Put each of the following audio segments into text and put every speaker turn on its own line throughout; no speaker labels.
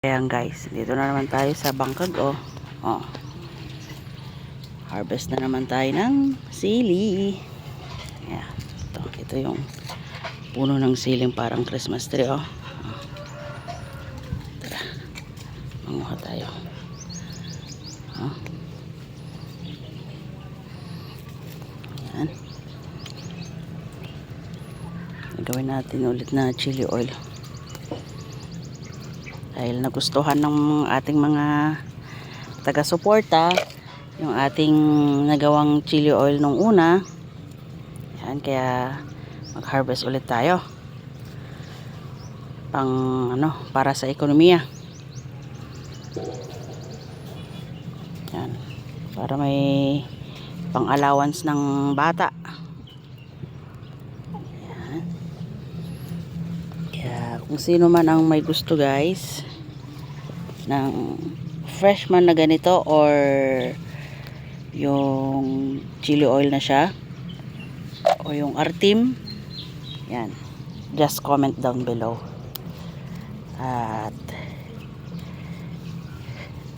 Ayan guys, dito na naman tayo sa bangkag harvest na naman tayo ng sili. Ayan, ito yung puno ng siling parang Christmas tree Tara, manguha tayo. Ayan, gawin natin ulit na chili oil dahil nagustuhan ng ating mga taga-suporta yung ating nagawang chili oil nung una. Yan, kaya mag-harvest ulit tayo para sa ekonomiya. Yan, para may pang allowance ng bata. Yan. Kaya kung sino man ang may gusto guys ng freshman na ganito or yung chili oil na siya o yung artim, yan, just comment down below. At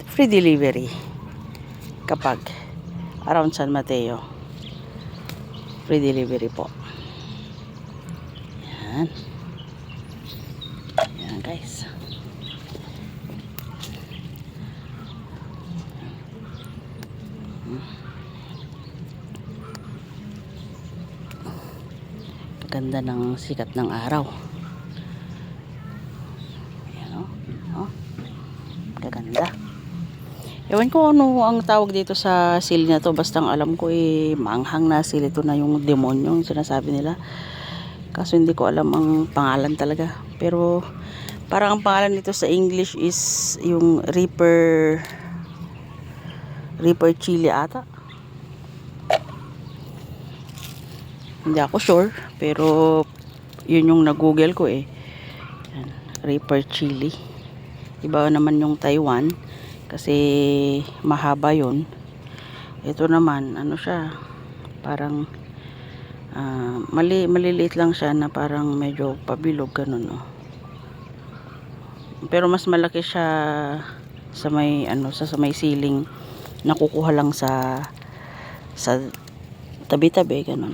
free delivery kapag around San Mateo, free delivery po. Yan, yan guys. Ganda ng sikat ng araw. Ayan gaganda. Ewan ko ano ang tawag dito sa sili na to, basta ang alam ko maanghang na sili to na yung demonyo yung sinasabi nila. Kaso hindi ko alam ang pangalan talaga. Pero parang ang pangalan nito sa English is yung Reaper chili ata. Hindi ako sure, pero yun yung nag-google ko Yan, Reaper chili. Iba naman yung Taiwan kasi mahaba yun. Ito naman ano siya, parang maliliit lang siya na parang medyo pabilog ganun Pero mas malaki siya sa may sa may siling, nakukuha lang sa tabi-tabi ganun.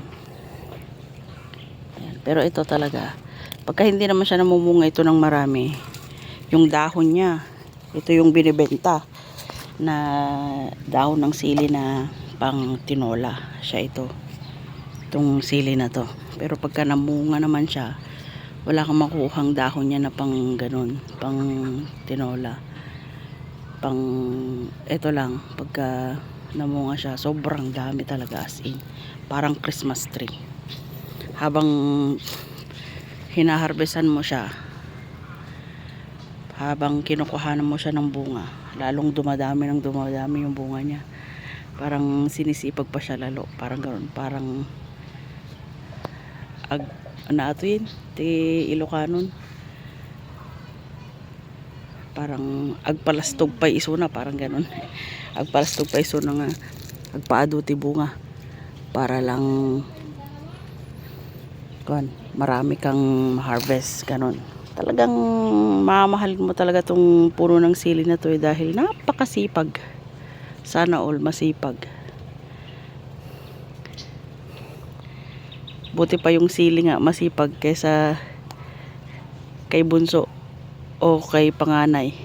Pero ito talaga, pagka hindi naman siya namumunga ito ng marami, yung dahon niya, ito yung binibenta na dahon ng sili na pang tinola siya itong sili na to. Pero pagka namunga naman siya, wala kang makuhang dahon niya na pang ganun, pang tinola. Ito lang, pagka namunga siya, sobrang dami talaga, as in parang Christmas tree. Habang hinaharbesan mo siya, habang kinukuhanan mo siya ng bunga, lalong dumadami yung bunga niya. Parang sinisipag pa siya lalo, parang ganoon, parang Ilocanon, parang agpalastog pa iso na, parang ganoon. Agpalastog pa iso na nga, agpaaduti bunga para lang marami kang harvest ganon. Talagang mamahalin mo talaga tong puno ng sili na to dahil napakasipag. Sana all masipag. Buti pa yung sili nga masipag kaysa kay bunso o kay panganay.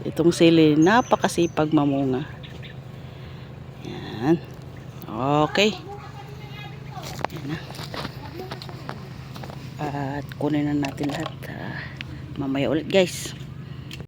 Itong sili napakasipag mamunga. Yan. Okay. Yan na. At kunin na natin lahat mamaya ulit guys.